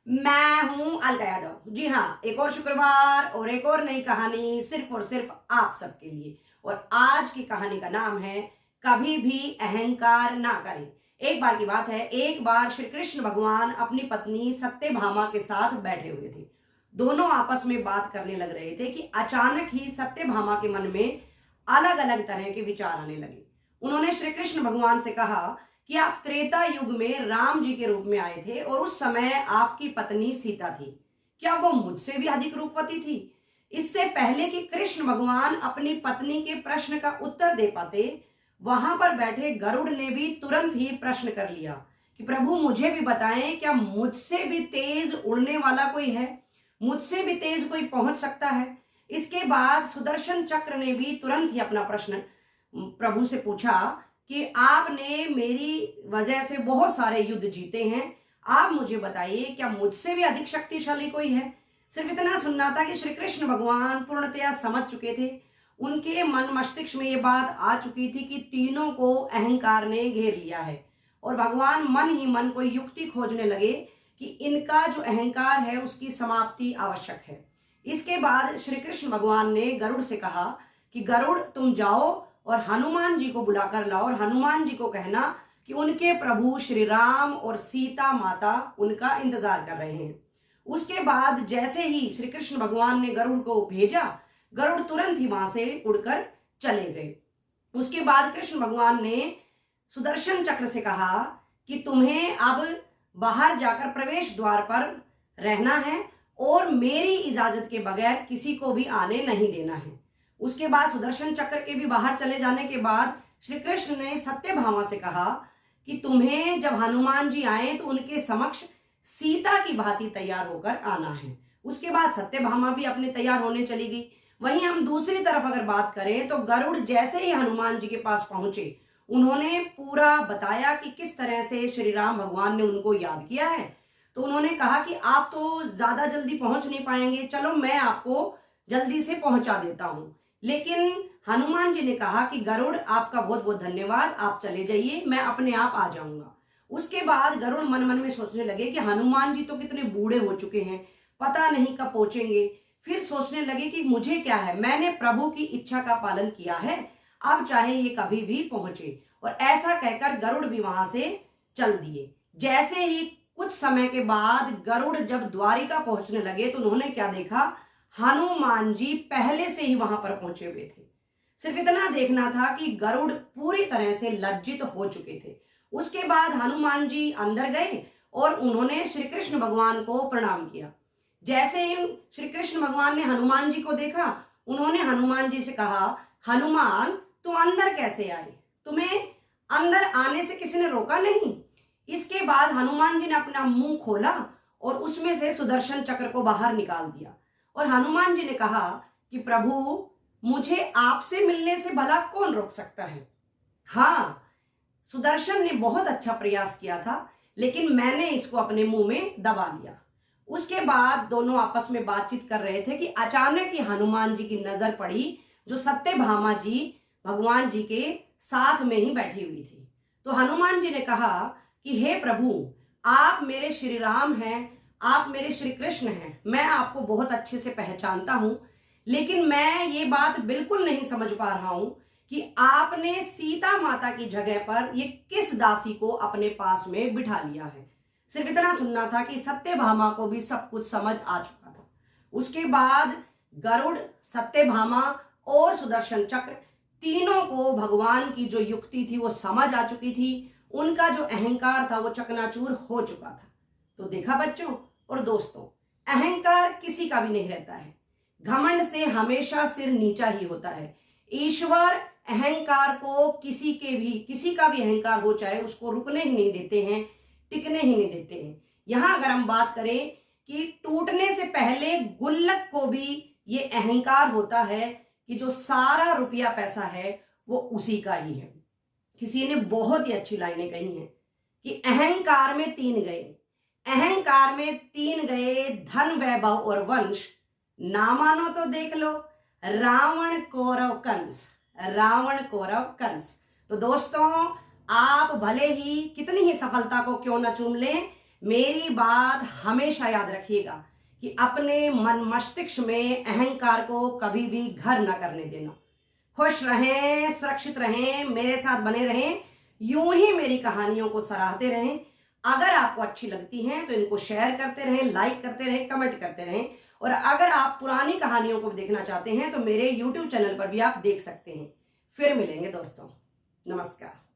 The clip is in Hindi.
मैं हूं अलका यादव। जी हाँ, एक और शुक्रवार और एक और नई कहानी सिर्फ और सिर्फ आप सबके लिए। और आज की कहानी का नाम है कभी भी अहंकार ना करें। एक बार की बात है, एक बार श्री कृष्ण भगवान अपनी पत्नी सत्यभामा के साथ बैठे हुए थे। दोनों आपस में बात करने लग रहे थे कि अचानक ही सत्यभामा के मन में अलग अलग तरह के विचार आने लगे। उन्होंने श्री कृष्ण भगवान से कहा कि आप त्रेता युग में राम जी के रूप में आए थे और उस समय आपकी पत्नी सीता थी। क्या वो मुझसे भी अधिक रूपवती थी? इससे पहले कि कृष्ण भगवान अपनी पत्नी के प्रश्न का उत्तर दे पाते, वहां पर बैठे गरुड़ ने भी तुरंत ही प्रश्न कर लिया कि प्रभु मुझे भी बताएं, क्या मुझसे भी तेज उड़ने वाला कोई है? मुझसे भी तेज कोई पहुंच सकता है? इसके बाद सुदर्शन चक्र ने भी तुरंत ही अपना प्रश्न प्रभु से पूछा कि आपने मेरी वजह से बहुत सारे युद्ध जीते हैं, आप मुझे बताइए क्या मुझसे भी अधिक शक्तिशाली कोई है? सिर्फ इतना सुनना था कि श्री कृष्ण भगवान पूर्णतया समझ चुके थे। उनके मन मस्तिष्क में ये बात आ चुकी थी कि तीनों को अहंकार ने घेर लिया है और भगवान मन ही मन कोई युक्ति खोजने लगे कि इनका जो अहंकार है उसकी समाप्ति आवश्यक है। इसके बाद श्री कृष्ण भगवान ने गरुड़ से कहा कि गरुड़ तुम जाओ और हनुमान जी को बुलाकर लाओ और हनुमान जी को कहना कि उनके प्रभु श्री राम और सीता माता उनका इंतजार कर रहे हैं। उसके बाद जैसे ही श्री कृष्ण भगवान ने गरुड़ को भेजा, गरुड़ तुरंत ही वहां से उड़कर चले गए। उसके बाद कृष्ण भगवान ने सुदर्शन चक्र से कहा कि तुम्हें अब बाहर जाकर प्रवेश द्वार पर रहना है और मेरी इजाजत के बगैर किसी को भी आने नहीं देना है। उसके बाद सुदर्शन चक्र के भी बाहर चले जाने के बाद श्री कृष्ण ने सत्यभामा से कहा कि तुम्हें जब हनुमान जी आए तो उनके समक्ष सीता की भांति तैयार होकर आना है। उसके बाद सत्यभामा भी अपने तैयार होने चली गई। वहीं हम दूसरी तरफ अगर बात करें तो गरुड़ जैसे ही हनुमान जी के पास पहुंचे, उन्होंने पूरा बताया कि किस तरह से श्री राम भगवान ने उनको याद किया है। तो उन्होंने कहा कि आप तो ज्यादा जल्दी पहुंच नहीं पाएंगे, चलो मैं आपको जल्दी से पहुंचा देता हूं। लेकिन हनुमान जी ने कहा कि गरुड़ आपका बहुत बहुत धन्यवाद, आप चले जाइए, मैं अपने आप आ जाऊंगा। उसके बाद गरुड़ मन मन में सोचने लगे कि हनुमान जी तो कितने बूढ़े हो चुके हैं, पता नहीं कब पहुंचेंगे। फिर सोचने लगे कि मुझे क्या है, मैंने प्रभु की इच्छा का पालन किया है, अब चाहे ये कभी भी पहुंचे। और ऐसा कहकर गरुड़ भी वहां से चल दिए। जैसे ही कुछ समय के बाद गरुड़ जब द्वारिका पहुंचने लगे तो उन्होंने क्या देखा, हनुमान जी पहले से ही वहां पर पहुंचे हुए थे। सिर्फ इतना देखना था कि गरुड़ पूरी तरह से लज्जित हो चुके थे। उसके बाद हनुमान जी अंदर गए और उन्होंने श्री कृष्ण भगवान को प्रणाम किया। जैसे ही श्री कृष्ण भगवान ने हनुमान जी को देखा, उन्होंने हनुमान जी से कहा, हनुमान तुम अंदर कैसे आए? तुम्हें अंदर आने से किसी ने रोका नहीं? इसके बाद हनुमान जी ने अपना मुंह खोला और उसमें से सुदर्शन चक्र को बाहर निकाल दिया और हनुमान जी ने कहा कि प्रभु मुझे आपसे मिलने से भला कौन रोक सकता है? हाँ, सुदर्शन ने बहुत अच्छा प्रयास किया था, लेकिन मैंने इसको अपने मुंह में दबा लिया। उसके बाद दोनों आपस में बातचीत कर रहे थे कि अचानक ही हनुमान जी की नजर पड़ी जो सत्यभामा जी भगवान जी के साथ में ही बैठी हुई थी। तो हनुमान जी ने कहा कि हे प्रभु, आप मेरे श्री राम हैं, आप मेरे श्री कृष्ण हैं, मैं आपको बहुत अच्छे से पहचानता हूं, लेकिन मैं ये बात बिल्कुल नहीं समझ पा रहा हूं कि आपने सीता माता की जगह पर ये किस दासी को अपने पास में बिठा लिया है। सिर्फ इतना सुनना था कि सत्यभामा को भी सब कुछ समझ आ चुका था। उसके बाद गरुड़, सत्यभामा और सुदर्शन चक्र तीनों को भगवान की जो युक्ति थी वो समझ आ चुकी थी। उनका जो अहंकार था वो चकनाचूर हो चुका था। तो देखा बच्चों और दोस्तों, अहंकार किसी का भी नहीं रहता है। घमंड से हमेशा सिर नीचा ही होता है। ईश्वर अहंकार को किसी का भी अहंकार हो चाहे उसको रुकने ही नहीं देते हैं, टिकने ही नहीं देते हैं। यहां अगर हम बात करें कि टूटने से पहले गुल्लक को भी ये अहंकार होता है कि जो सारा रुपया पैसा है वो उसी का ही है। किसी ने बहुत ही अच्छी लाइनें कही हैं कि अहंकार में तीन गए, अहंकार में तीन गए, धन वैभव और वंश, ना मानो तो देख लो रावण कौरव कंस, रावण कौरव कंस। तो दोस्तों, आप भले ही कितनी ही सफलता को क्यों न चूम लें, मेरी बात हमेशा याद रखिएगा कि अपने मन मस्तिष्क में अहंकार को कभी भी घर न करने देना। खुश रहें, सुरक्षित रहें, मेरे साथ बने रहें, यूं ही मेरी कहानियों को सराहते रहें। अगर आपको अच्छी लगती हैं तो इनको शेयर करते रहें, लाइक करते रहें, कमेंट करते रहें। और अगर आप पुरानी कहानियों को देखना चाहते हैं तो मेरे YouTube चैनल पर भी आप देख सकते हैं। फिर मिलेंगे दोस्तों, नमस्कार।